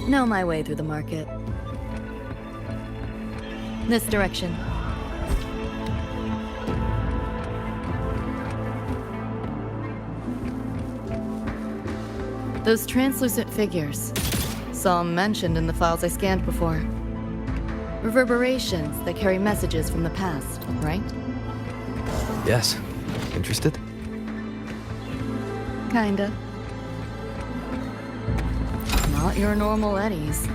Know my way through the market. This direction. Those translucent figures. Saw 'em mentioned in the files I scanned before. Reverberations that carry messages from the past, right? Yes. Interested? Kinda. Not your normal Eddies.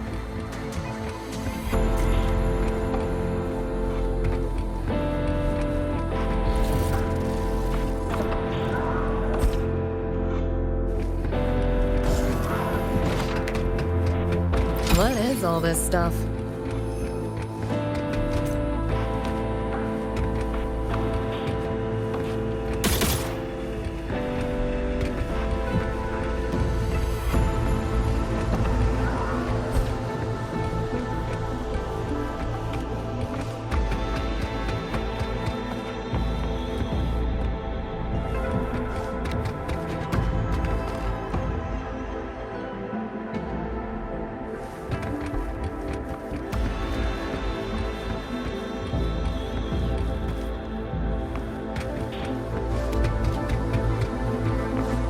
What is all this stuff?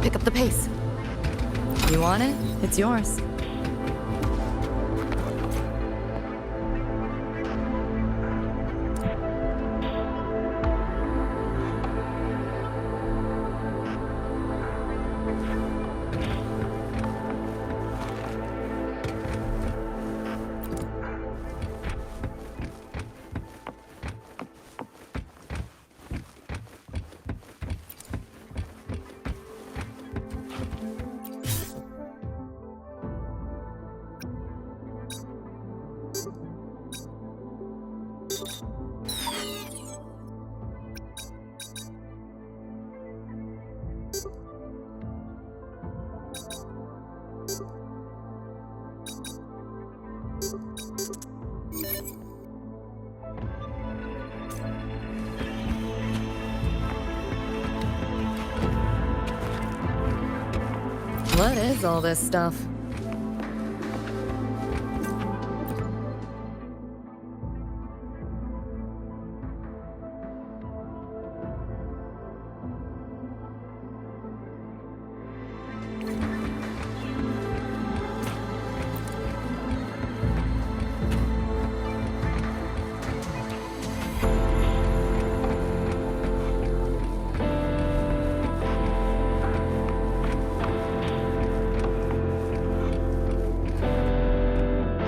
Pick up the pace. You want it? It's yours. What is all this stuff?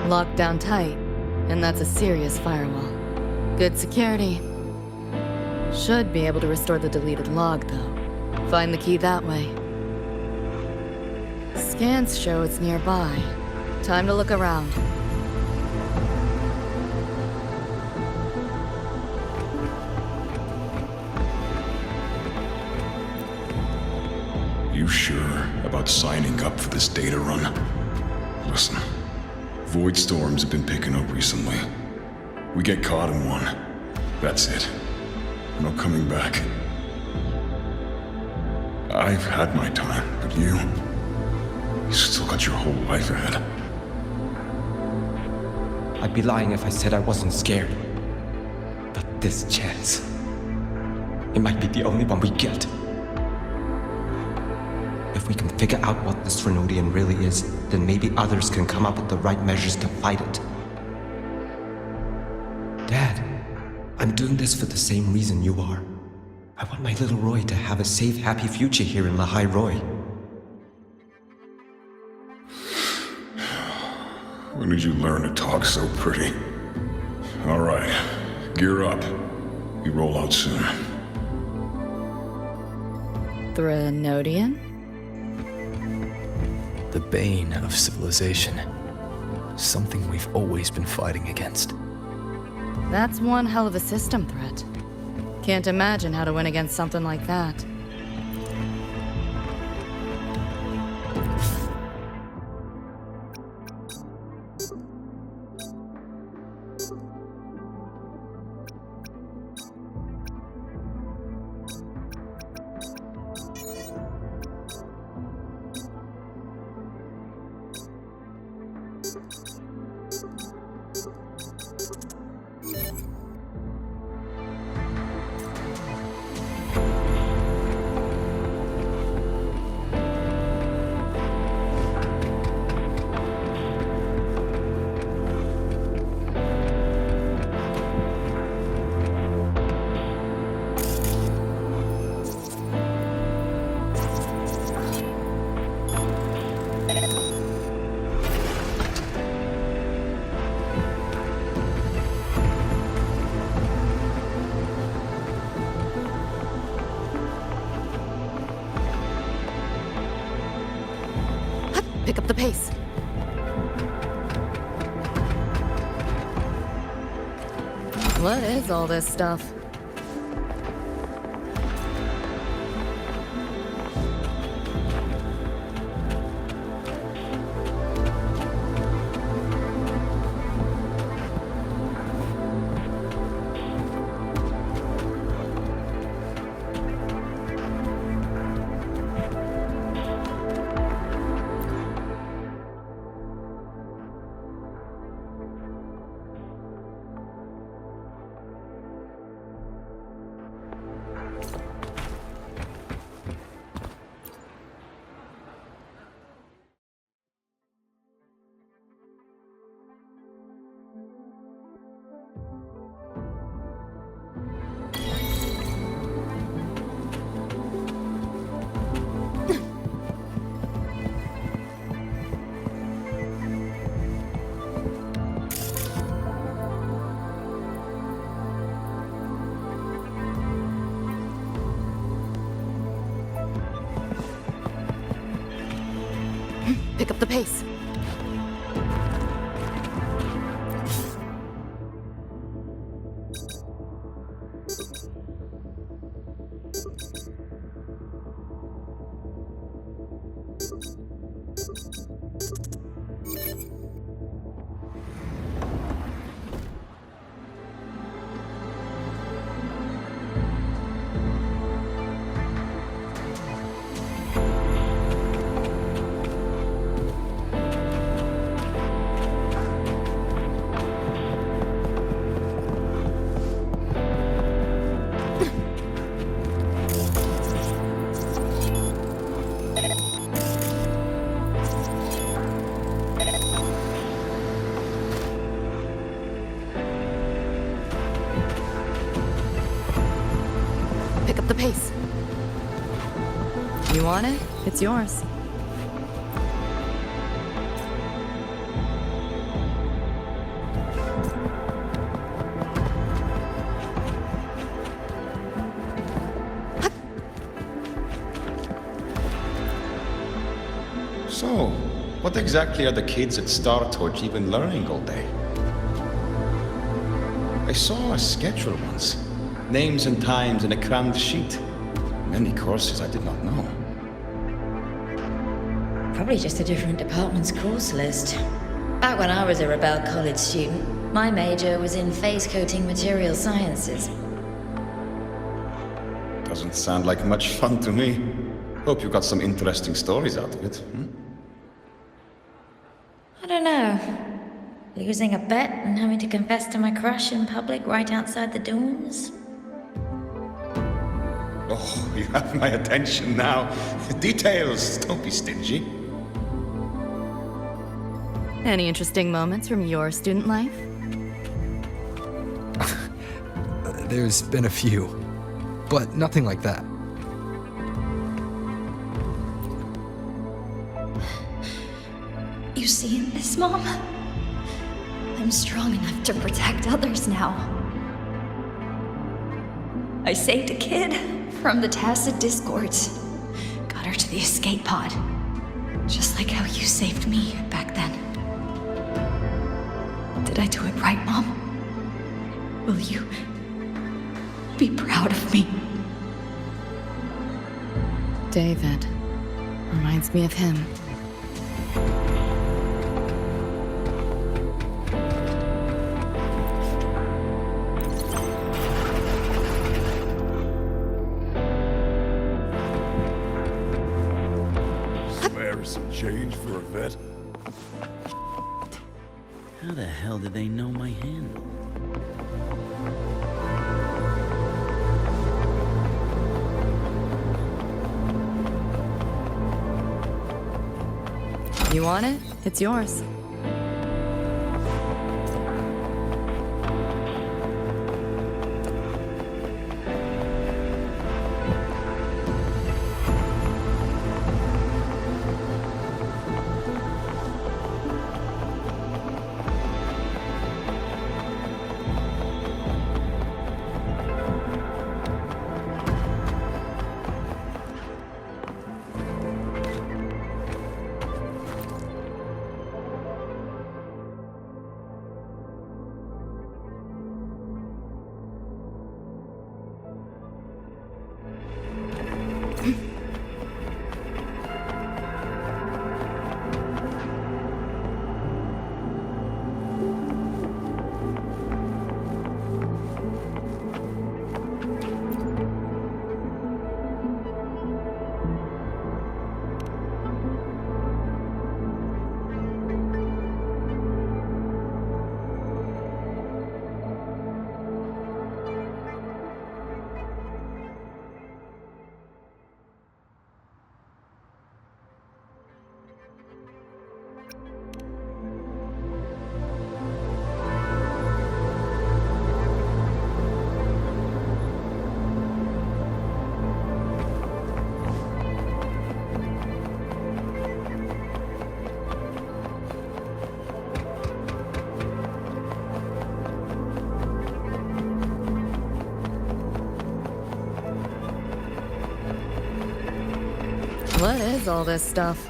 Locked down tight, and that's a serious firewall. Good security. Should be able to restore the deleted log, though. Find the key that way. Scans show it's nearby. Time to look around. You sure about signing up for this data run? Listen. Void storms have been picking up recently. We get caught in one. That's it. No coming back. I've had my time, but you still got your whole life ahead. I'd be lying if I said I wasn't scared. But this chance, it might be the only one we get. If we can figure out what this Renodian really is, then maybe others can come up with the right measures to fight it. Dad, I'm doing this for the same reason you are. I want my little Roy to have a safe, happy future here in Lahai Roy. When did you learn to talk so pretty? All right, gear up. We roll out soon. Renodian? The bane of civilization. Something we've always been fighting against. That's one hell of a system threat. Can't imagine how to win against something like that. Pick up the pace. What is all this stuff? Pick up the pace. Pick up the pace. You want it? It's yours. So, what exactly are the kids at Star Torch even learning all day? I saw a schedule once. Names and times in a crammed sheet. Many courses I did not know. Probably just a different department's course list. Back when I was a Rebel College student, my major was in phase coating material sciences. Doesn't sound like much fun to me. Hope you got some interesting stories out of it. I don't know. Losing a bet and having to confess to my crush in public right outside the dorms? Oh, you have my attention now. Details, don't be stingy. Any interesting moments from your student life? There's been a few, but nothing like that. You seeing this, Mom? I'm strong enough to protect others now. I saved a kid from the tacit discords. Got her to the escape pod. Just like how you saved me back then. Did I do it right, Mom? Will you be proud of me? David. Reminds me of him. Spare some change for a vet? How the hell did they know my handle? You want it? It's yours. What is all this stuff?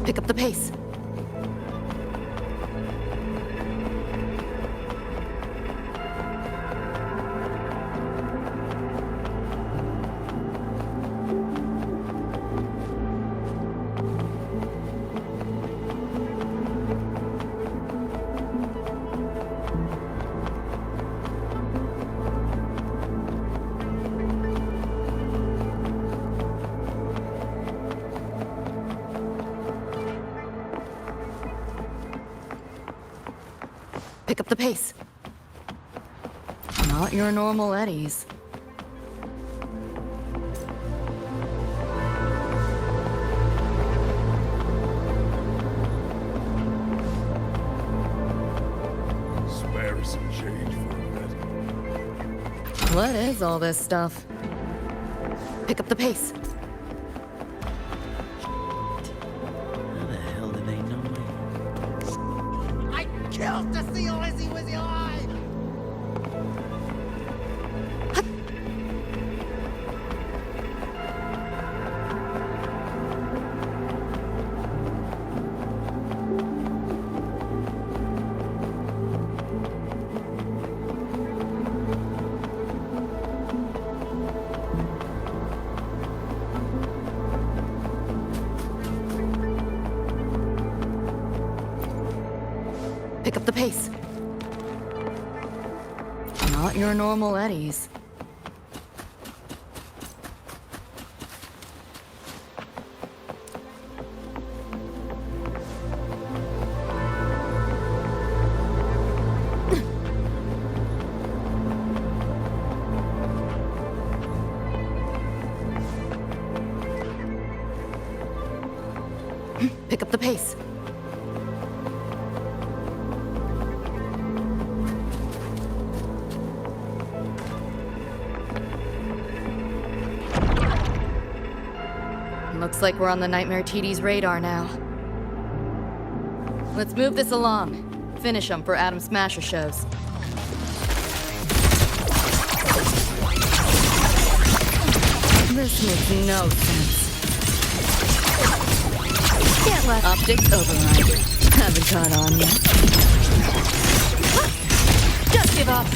Pick up the pace. Pick up the pace. Not your normal eddies. Spare some change for a bit. What is all this stuff? Pick up the pace. How the hell did they know my... Killed to see Lizzie with your eye! Pick up the pace. Not your normal eddies. Pick up the pace. Looks like we're on the Nightmare TD's radar now. Let's move this along. Finish them for Atom Smasher shows. This makes no sense. Can't let optics override. Haven't caught on yet. Just give up.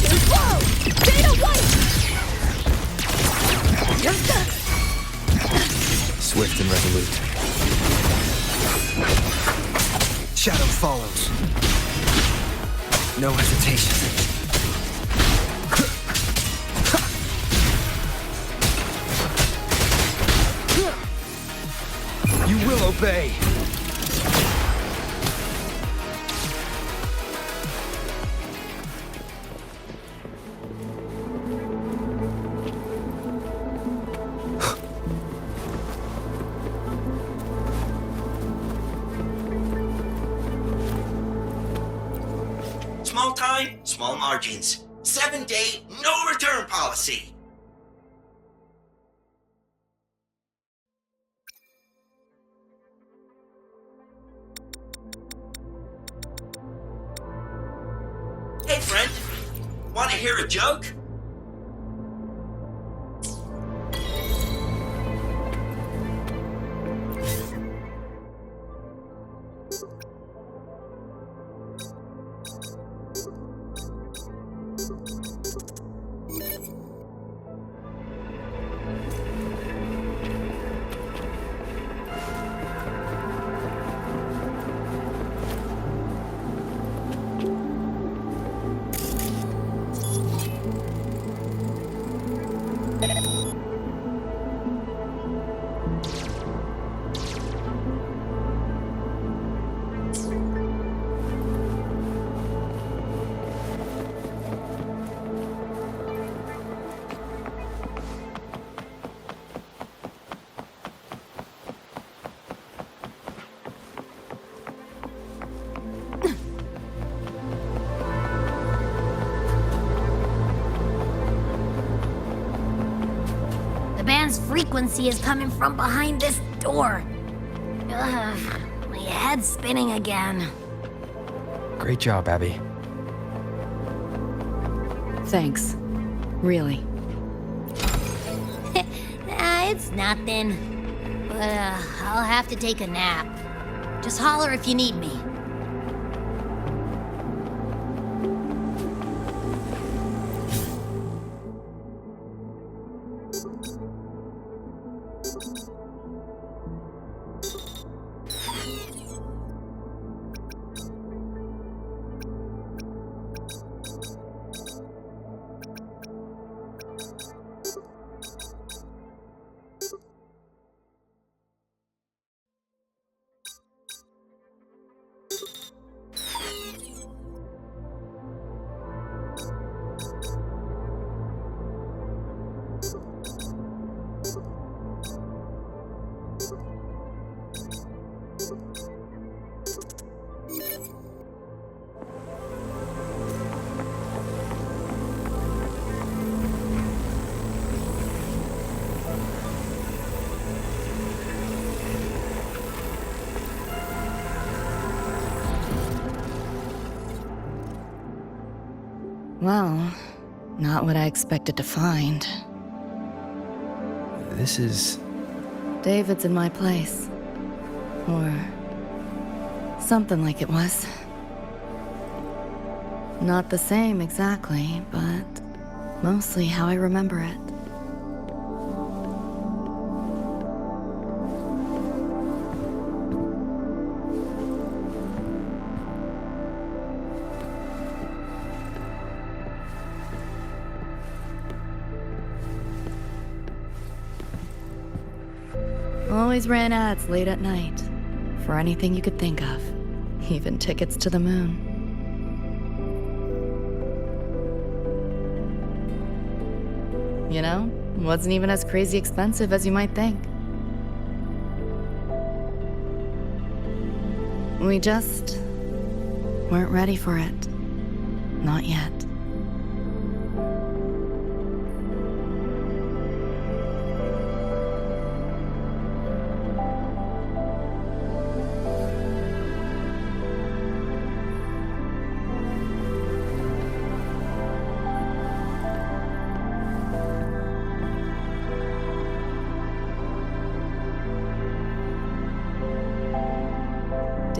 Too slow! Data white! Swift and resolute. Shadow follows. No hesitation. You will obey. Small time, small margins. 7-day, no return policy. Hey friend, wanna hear a joke? The band's frequency is coming from behind this door. Ugh, my head's spinning again. Great job, Abby. Thanks. Really. It's nothing. But I'll have to take a nap. Just holler if you need me. Well, not what I expected to find. This is... David's in my place. Or... something like it was. Not the same exactly, but mostly how I remember it. Always ran ads late at night, for anything you could think of, even tickets to the moon. You know, wasn't even as crazy expensive as you might think. We just weren't ready for it. Not yet.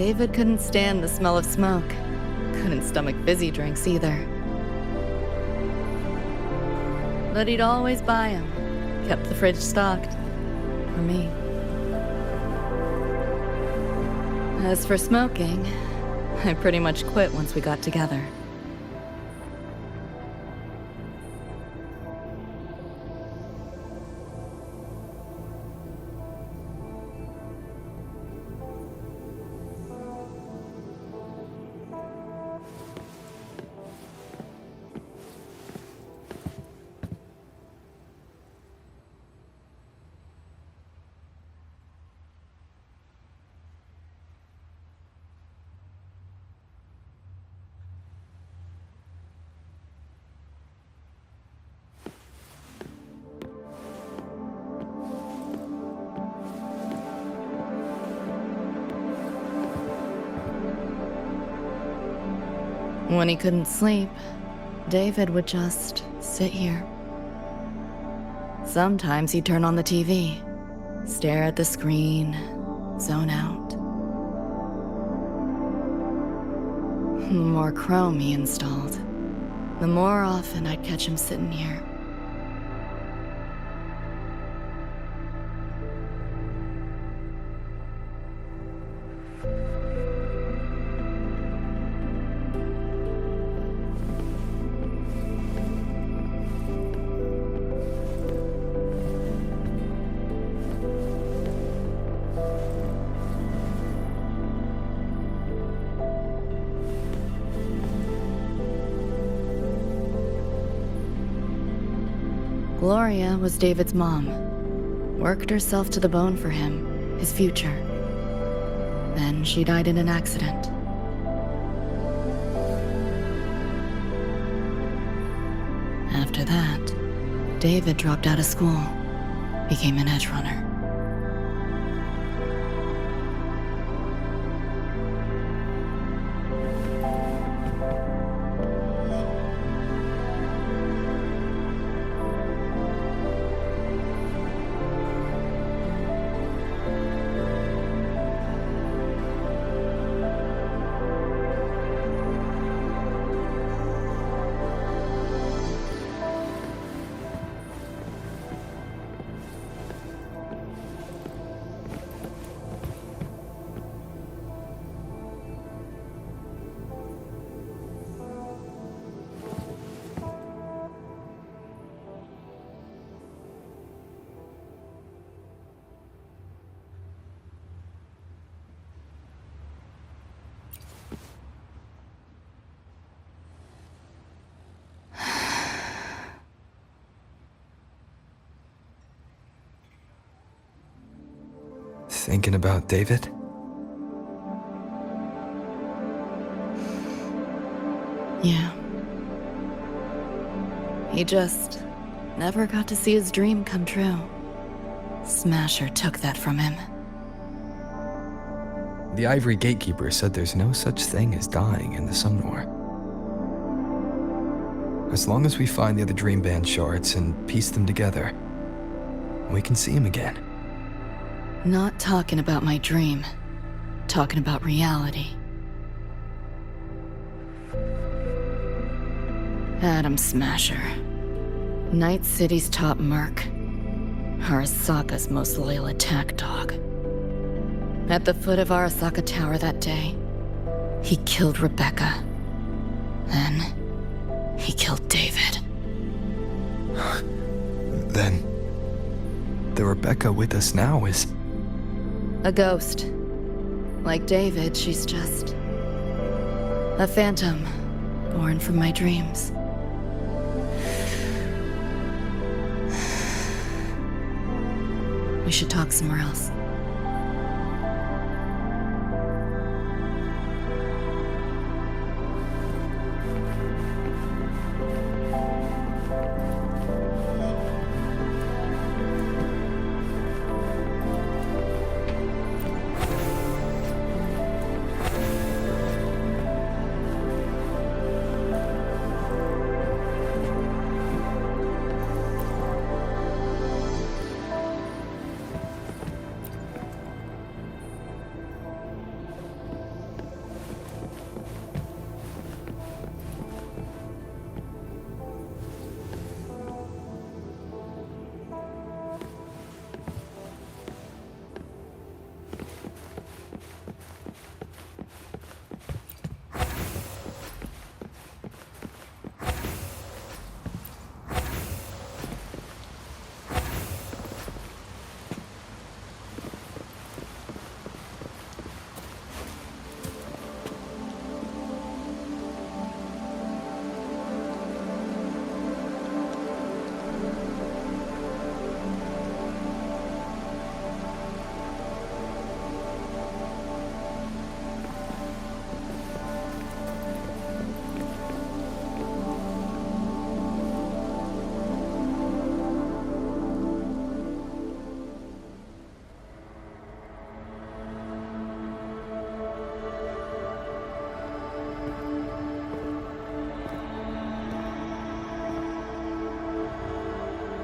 David couldn't stand the smell of smoke. Couldn't stomach fizzy drinks either. But he'd always buy 'em. Kept the fridge stocked. For me. As for smoking, I pretty much quit once we got together. When he couldn't sleep, David would just sit here. Sometimes he'd turn on the TV, stare at the screen, zone out. The more Chrome he installed, the more often I'd catch him sitting here. Gloria was David's mom. Worked herself to the bone for him, his future. Then she died in an accident. After that, David dropped out of school, became an Edgerunner. Thinking about David? Yeah. He just never got to see his dream come true. Smasher took that from him. The Ivory Gatekeeper said there's no such thing as dying in the Sumnor. As long as we find the other Dream Band shards and piece them together, we can see him again. Not talking about my dream. Talking about reality. Adam Smasher. Night City's top merc. Arasaka's most loyal attack dog. At the foot of Arasaka Tower that day, he killed Rebecca. Then, he killed David. Then, the Rebecca with us now is... a ghost. Like David, she's just... a phantom, born from my dreams. We should talk somewhere else.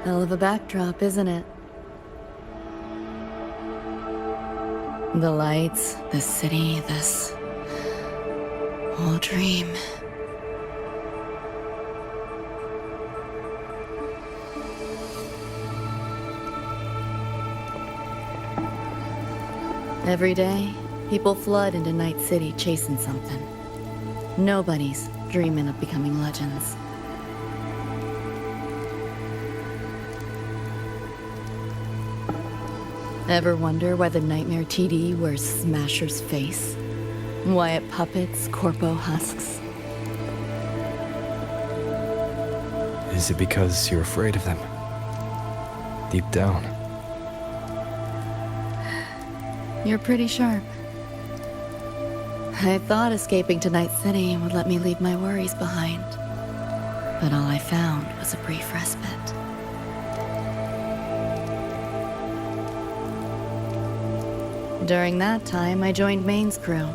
Hell of a backdrop, isn't it? The lights, this city, this whole dream. Every day, people flood into Night City chasing something. Nobody's dreaming of becoming legends. Ever wonder why the Nightmare TD wears Smasher's face? Why it puppets Corpo husks? Is it because you're afraid of them? Deep down. You're pretty sharp. I thought escaping to Night City would let me leave my worries behind. But all I found was a brief respite. During that time, I joined Maine's crew.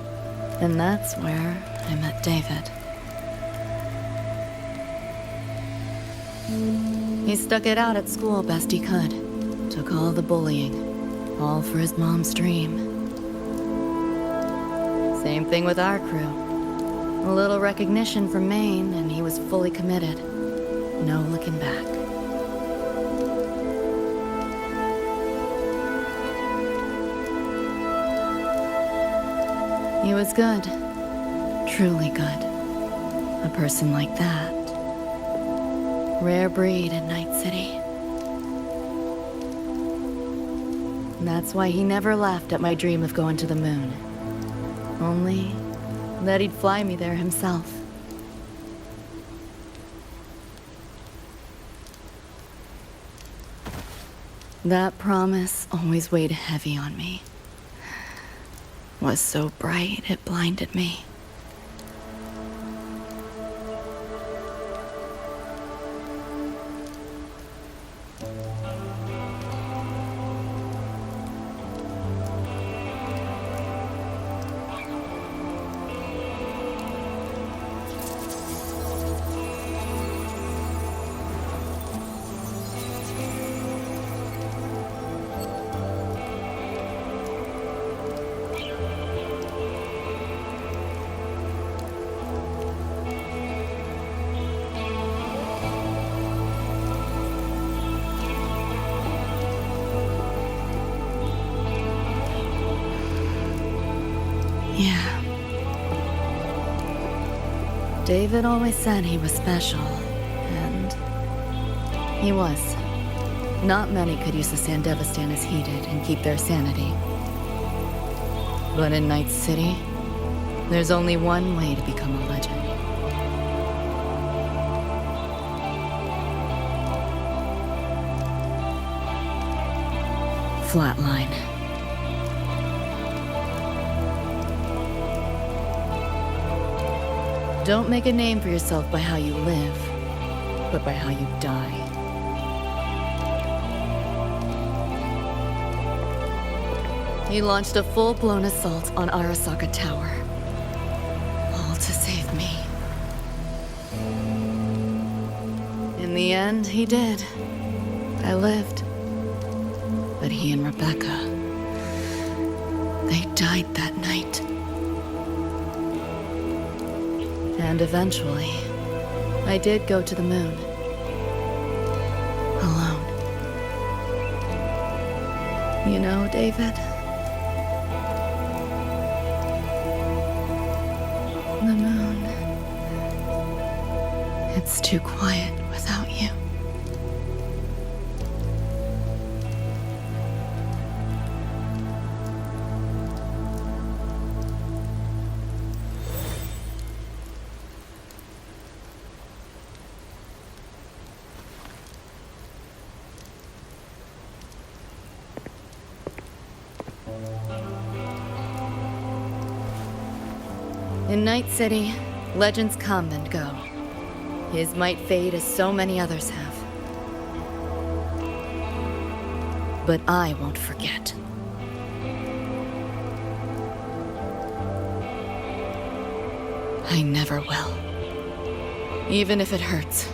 And that's where I met David. He stuck it out at school best he could. Took all the bullying. All for his mom's dream. Same thing with our crew. A little recognition from Maine, and he was fully committed. No looking back. He was good. Truly good. A person like that. Rare breed in Night City. That's why he never laughed at my dream of going to the moon. Only that he'd fly me there himself. That promise always weighed heavy on me. Was so bright it blinded me. Yeah. David always said he was special, and he was. Not many could use the Sandevistan as he did and keep their sanity. But in Night City, there's only one way to become a legend. Flatline. Don't make a name for yourself by how you live, but by how you die. He launched a full-blown assault on Arasaka Tower. All to save me. In the end, he did. I lived. But he and Rebecca, they died that night. And eventually, I did go to the moon. Alone. You know, David? The moon. It's too quiet without you. In Night City, legends come and go. His might fade as so many others have. But I won't forget. I never will. Even if it hurts.